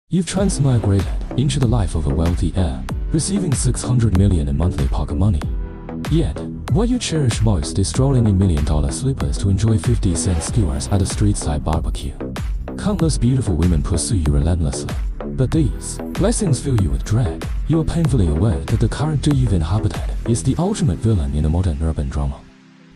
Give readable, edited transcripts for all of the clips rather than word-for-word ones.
You've transmigrated into the life of a wealthy heir, receiving 600 million in monthly pocket money. Yet, what you cherish most is strolling in million-dollar slippers to enjoy 50-cent skewers at a street-side barbecue. Countless beautiful women pursue you relentlessly, but these blessings fill you with dread. You are painfully aware that the character you've inhabited is the ultimate villain in a modern urban drama.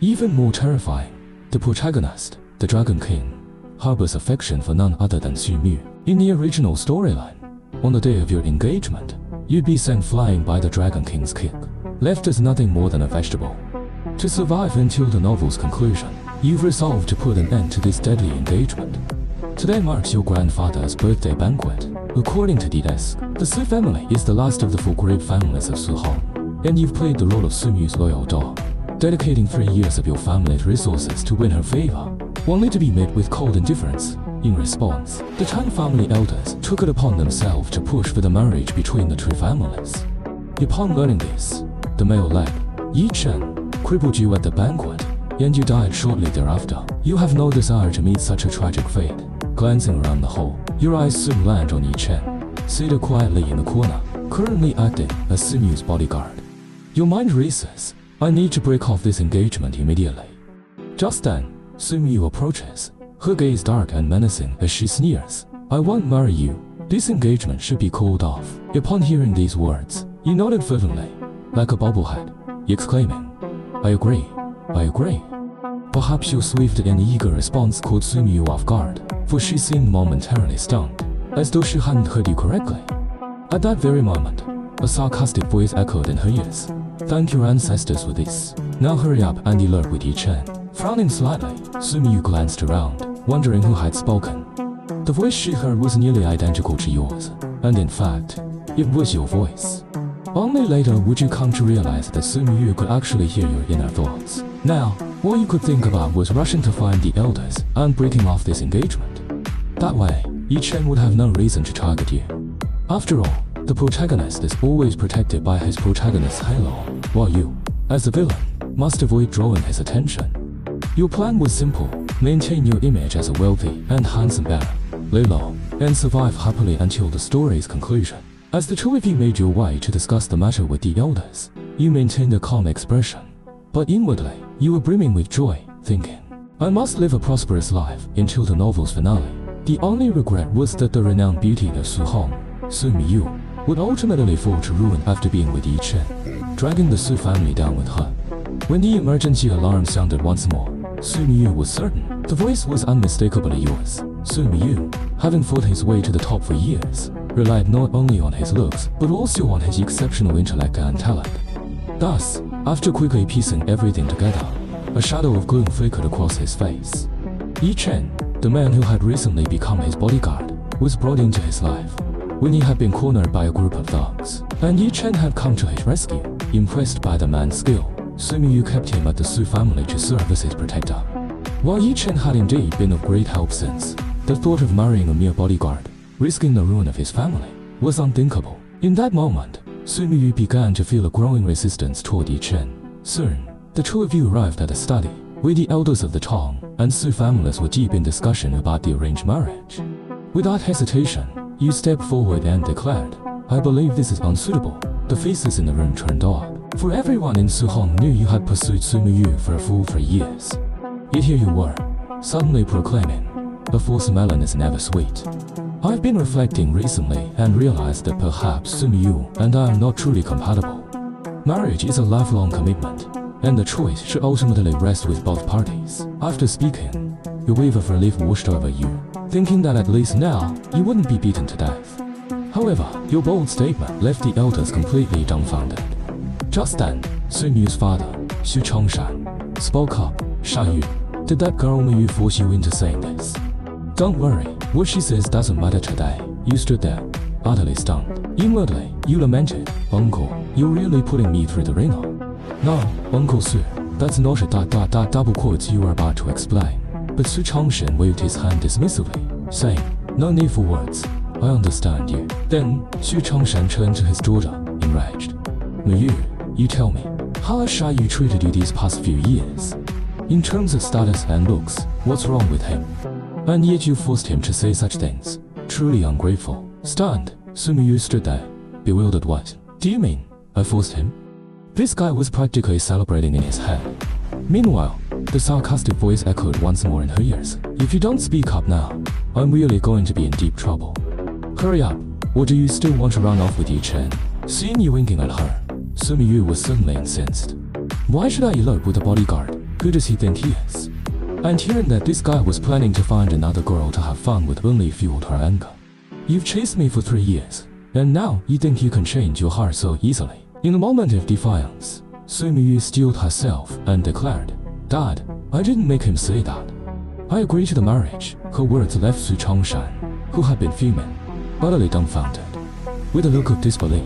Even more terrifying, the protagonist, the Dragon King, harbors affection for none other than Xu Mu. In the original storyline, on the day of your engagement, you'd be sent flying by the Dragon King's kick, left as nothing more than a vegetable. To survive until the novel's conclusion, you've resolved to put an end to this deadly engagement. Today marks your grandfather's birthday banquet. According to the desk, the Su family is the last of the four great families of Su Hong, and you've played the role of Xu Mu's loyal dog, dedicating 3 years of your family's resources to win her favor, only to be met with cold indifference. In response, the Tan family elders took it upon themselves to push for the marriage between the two families. Upon learning this, the male leg, Yi Chen, crippled you at the banquet, and you died shortly thereafter. You have no desire to meet such a tragic fate. Glancing around the hall, your eyes soon land on Yi Chen, seated quietly in the corner, currently acting as Xu Mu's bodyguard. Your mind races. I need to break off this engagement immediately. Just then, Xu Mu approaches, her gaze dark and menacing as she sneers. I won't marry you. This engagement should be called off. Upon hearing these words, you nodded fervently, like a bobblehead, exclaiming, I agree, I agree. Perhaps your swift and eager response caught Xu Mu off guard, for she seemed momentarily stunned, as though she hadn't heard you correctly. At that very moment, a sarcastic voice echoed in her ears. Thank your ancestors for this. Now hurry up and alert with Yi Chen. Frowning slightly, Xu Mu glanced around, wondering who had spoken. The voice she heard was nearly identical to yours, and in fact, it was your voice. Only later would you come to realize that Xu Mu could actually hear your inner thoughts. Now, all you could think about was rushing to find the elders and breaking off this engagement. That way, Yi Chen would have no reason to target you. After all, the protagonist is always protected by his protagonist's halo, while you, as the villain, must avoid drawing his attention. Your plan was simple: maintain your image as a wealthy and handsome heir, lay low, and survive happily until the story's conclusion. As the two of you made your way to discuss the matter with the elders, you maintained a calm expression, but inwardly, you were brimming with joy, thinking, I must live a prosperous life until the novel's finale. The only regret was that the renowned beauty of Su Hong, Xu Mu, would ultimately fall to ruin after being with Yi Chen, dragging the Su family down with her. When the emergency alarm sounded once more, Xu Mu was certain the voice was unmistakably yours. Xu Mu, having fought his way to the top for years, relied not only on his looks but also on his exceptional intellect and talent. Thus, after quickly piecing everything together, a shadow of gloom flickered across his face. Yi Chen, the man who had recently become his bodyguard, was brought into his life when he had been cornered by a group of thugs, and Yi Chen had come to his rescue. Impressed by the man's skill, Xu Mu kept him at the Su family to serve as his protector. While Yi Chen had indeed been of great help since, the thought of marrying a mere bodyguard, risking the ruin of his family, was unthinkable. In that moment, Xu Mu began to feel a growing resistance toward Yi Chen. Soon, the two of you arrived at a study, where the elders of the Tong and Su families were deep in discussion about the arranged marriage. Without hesitation, you stepped forward and declared, I believe this is unsuitable. The faces in the room turned odd, for everyone in Su Hong knew you had pursued Xu Mu for a full 3 years. Yet here you were, suddenly proclaiming, a false melon is never sweet. I've been reflecting recently and realized that perhaps Xu Mu and I are not truly compatible. Marriage is a lifelong commitment, and the choice should ultimately rest with both parties. After speaking, your wave of relief washed over you, thinking that at least now, you wouldn't be beaten to death. However, your bold statement left the elders completely dumbfounded. Just then, Xu Mu's father, Xu Chongshan, spoke up. Sha Yu, did that girl Mu force you into saying this? Don't worry, what she says doesn't matter today. You stood there, utterly stunned. Inwardly, you lamented, Uncle, you're really putting me through the ringer. No, Uncle Su, that's not a double quotes you are about to explain. But Xu Chongshan waved his hand dismissively, saying, no need for words. I understand you. Then, Xu Chongshan turned to his daughter, enraged. Mu, you tell me, how has Sha Yu treated you these past few years? In terms of status and looks, what's wrong with him? And yet you forced him to say such things. Truly ungrateful. Stunned, Sumi Yu stood there, bewildered. What do you mean? I forced him? This guy was practically celebrating in his head. Meanwhile, the sarcastic voice echoed once more in her ears. If you don't speak up now, I'm really going to be in deep trouble. Hurry up, or do you still want to run off with Yi Chen? Seeing you winking at her, Sumi Yu was suddenly incensed. Why should I elope with a bodyguard? Who does he think he is? And hearing that this guy was planning to find another girl to have fun with only fueled her anger. You've chased me for 3 years, and now you think you can change your heart so easily. In a moment of defiance, Sumi Yu steeled herself and declared, Dad, I didn't make him say that. I agree to the marriage. Her words left Su Changshan, who had been fuming, utterly dumbfounded. With a look of disbelief,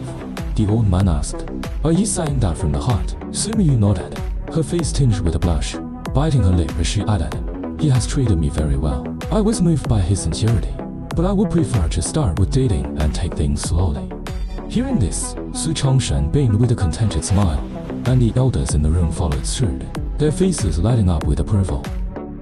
the old man asked, Are you saying that from the heart? Sumi Yu nodded, her face tinged with a blush, biting her lip as she added, He has treated me very well. I was moved by his sincerity, but I would prefer to start with dating and take things slowly. Hearing this, Su Changshan beamed with a contented smile, and the elders in the room followed suit, their faces lighting up with approval.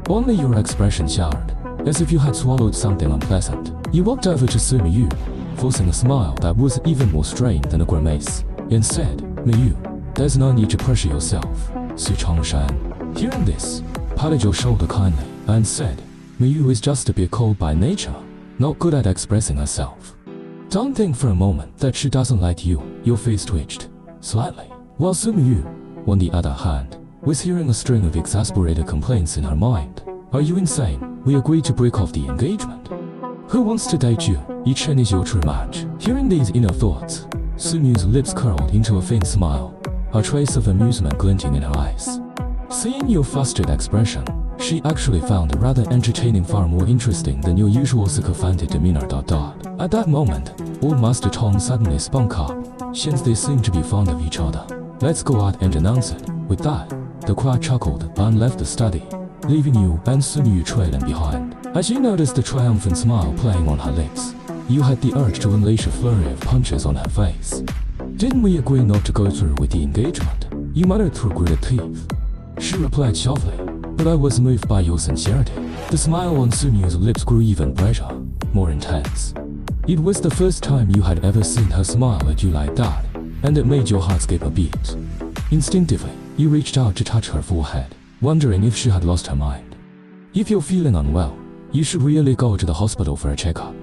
Only your expression showered, as if you had swallowed something unpleasant. You walked over to Sumi Yu, forcing a smile that was even more strained than a grimace, and said, Miyu, there's no need to pressure yourself. Su Changshan, hearing this, patted your shoulder kindly, and said, Miyu is just a bit cold by nature, not good at expressing herself. Don't think for a moment that she doesn't like you. Your face twitched slightly, while Sumi Yu, on the other hand, was hearing a string of exasperated complaints in her mind. Are you insane? We agreed to break off the engagement. Who wants to date you? Yi Chen is your true match. Hearing these inner thoughts, Sumi Yu's lips curled into a faint smile, a trace of amusement glinting in her eyes. Seeing your flustered expression, she actually found it rather entertaining, far more interesting than your usual sycophantic demeanor. At that moment, old Master Tong suddenly spunk up, since they seemed to be fond of each other. Let's go out and announce it. With that, the crowd chuckled and left the study, leaving you and Sumi Yu trailing behind. As you noticed the triumphant smile playing on her lips, you had the urge to unleash a flurry of punches on her face. Didn't we agree not to go through with the engagement? You muttered through gritted teeth. She replied sharply, but I was moved by your sincerity. The smile on Sumi Yu's lips grew even brighter, more intense. It was the first time you had ever seen her smile at you like that, and it made your heart skip a beat. Instinctively, you reached out to touch her forehead, wondering if she had lost her mind. If you're feeling unwell, you should really go to the hospital for a checkup.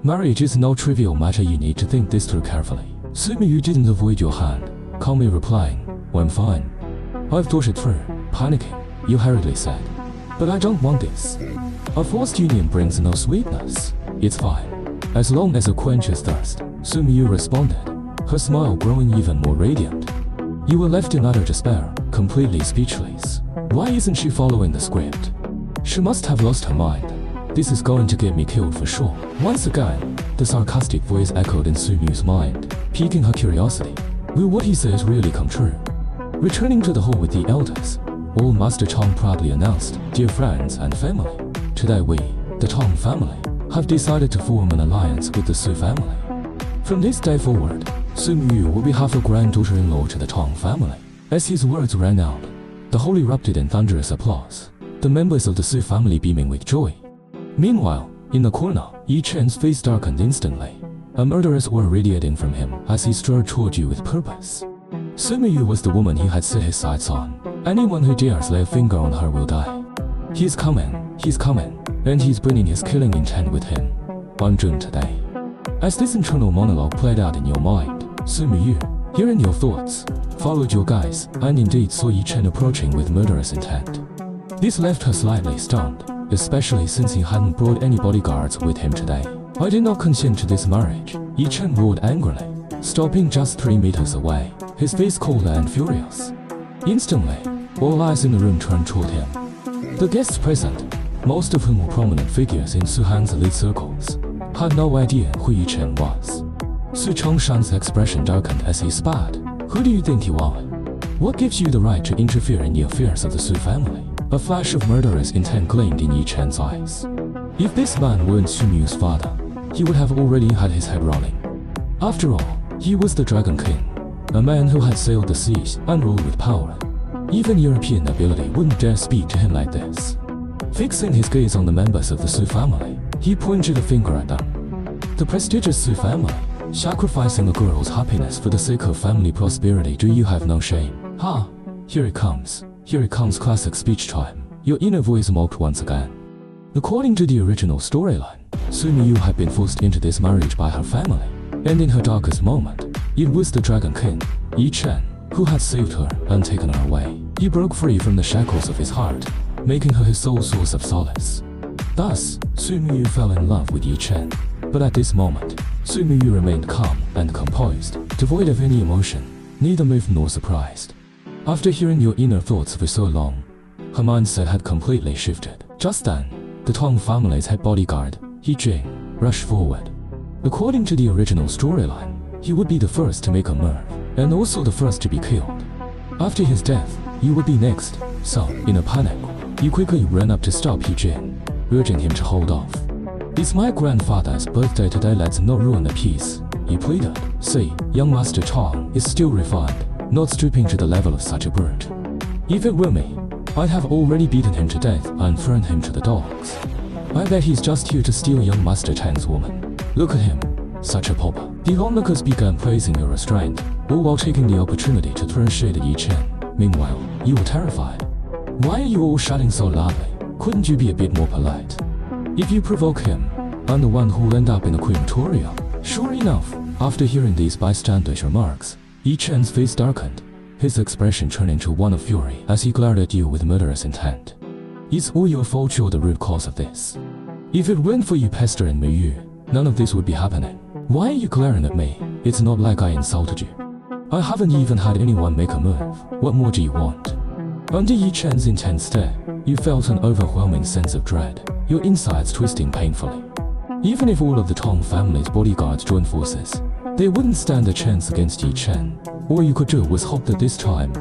Marriage is no trivial matter, you need to think this through carefully. Sumi Yu didn't avoid your hand, calmly replying, I'm fine. I've thought it through. Panicking, you hurriedly said, but I don't want this. A forced union brings no sweetness. It's fine, as long as it quenches thirst. Sumi Yu responded, her smile growing even more radiant. You were left in utter despair, completely speechless. Why isn't she following the script? She must have lost her mind. This is going to get me killed for sure. Once again, the sarcastic voice echoed in Sumi Yu's mind, piquing her curiosity. Will what he says really come true? Returning to the hall with the elders, old Master Tong proudly announced, Dear friends and family, today we, the Tong family, have decided to form an alliance with the Su family. From this day forward, Sumi Yu will be half a granddaughter-in-law to the Tong family. As his words rang out, the hall erupted in thunderous applause, the members of the Su family beaming with joy. Meanwhile, in the corner, Yi Chen's face darkened instantly, a murderous aura radiating from him as he strode toward you with purpose. Sumi Yu was the woman he had set his sights on. Anyone who dares lay a finger on her will die. He's coming, and he's bringing his killing intent with him. On June today. As this internal monologue played out in your mind, Sumi Yu, hearing your thoughts, followed your gaze and indeed saw Yi Chen approaching with murderous intent. This left her slightly stunned, especially since he hadn't brought any bodyguards with him today. I did not consent to this marriage, Yi Chen roared angrily, stopping just 3 meters away, his face cold and furious. Instantly, all eyes in the room turned toward him. The guests present, most of whom were prominent figures in Su Han's elite circles, had no idea who Yi Chen was. Su Changshan's expression darkened as he spat. Who do you think you are? What gives you the right to interfere in the affairs of the Su family? A flash of murderous intent gleamed in Yi Chen's eyes. If this man weren't Sumi Yu's father, he would have already had his head rolling. After all, he was the Dragon King, a man who had sailed the seas and ruled with power. Even European nobility wouldn't dare speak to him like this. Fixing his gaze on the members of the Su family, he pointed a finger at them. The prestigious Su family, sacrificing a girl's happiness for the sake of family prosperity. Do you have no shame? Ha! Here it comes. Here it comes, classic speech time. Your inner voice mocked once again. According to the original storyline, Su Miyu had been forced into this marriage by her family, and in her darkest moment, it was the Dragon King, Yi Chen, who had saved her and taken her away. He broke free from the shackles of his heart, making her his sole source of solace. Thus, Su Miyu fell in love with Yi Chen. But at this moment, Su Miyu remained calm and composed, devoid of any emotion, neither moved nor surprised. After hearing your inner thoughts for so long, her mindset had completely shifted. Just then, the Tong family's head bodyguard, He Jing, rushed forward. According to the original storyline, he would be the first to make a move, and also the first to be killed. After his death, you would be next, so, in a panic, you quickly ran up to stop He Jing, urging him to hold off. It's my grandfather's birthday today, let's not ruin the peace, he pleaded. See, young Master Tong is still refined, not stooping to the level of such a brute. If it were me, I'd have already beaten him to death and thrown him to the dogs. I bet he's just here to steal young Master Chang's woman. Look at him, such a pauper. The onlookers began praising your restraint, all while taking the opportunity to throw shade at Yi Chen. Meanwhile, you were terrified. Why are you all shouting so loudly? Couldn't you be a bit more polite? If you provoke him, I'm the one who'll end up in a crematorium. Sure enough, after hearing these bystanders' remarks, Yi Chen's face darkened, his expression turning to one of fury as he glared at you with murderous intent. It's all your fault, you're the root cause of this. If it weren't for you pestering Miyu, none of this would be happening. Why are you glaring at me? It's not like I insulted you. I haven't even had anyone make a move. What more do you want? Under Yi Chen's intense stare, you felt an overwhelming sense of dread, your insides twisting painfully. Even if all of the Tong family's bodyguards joined forces, they wouldn't stand a chance against Yi Chen. All you could do was hope that this time,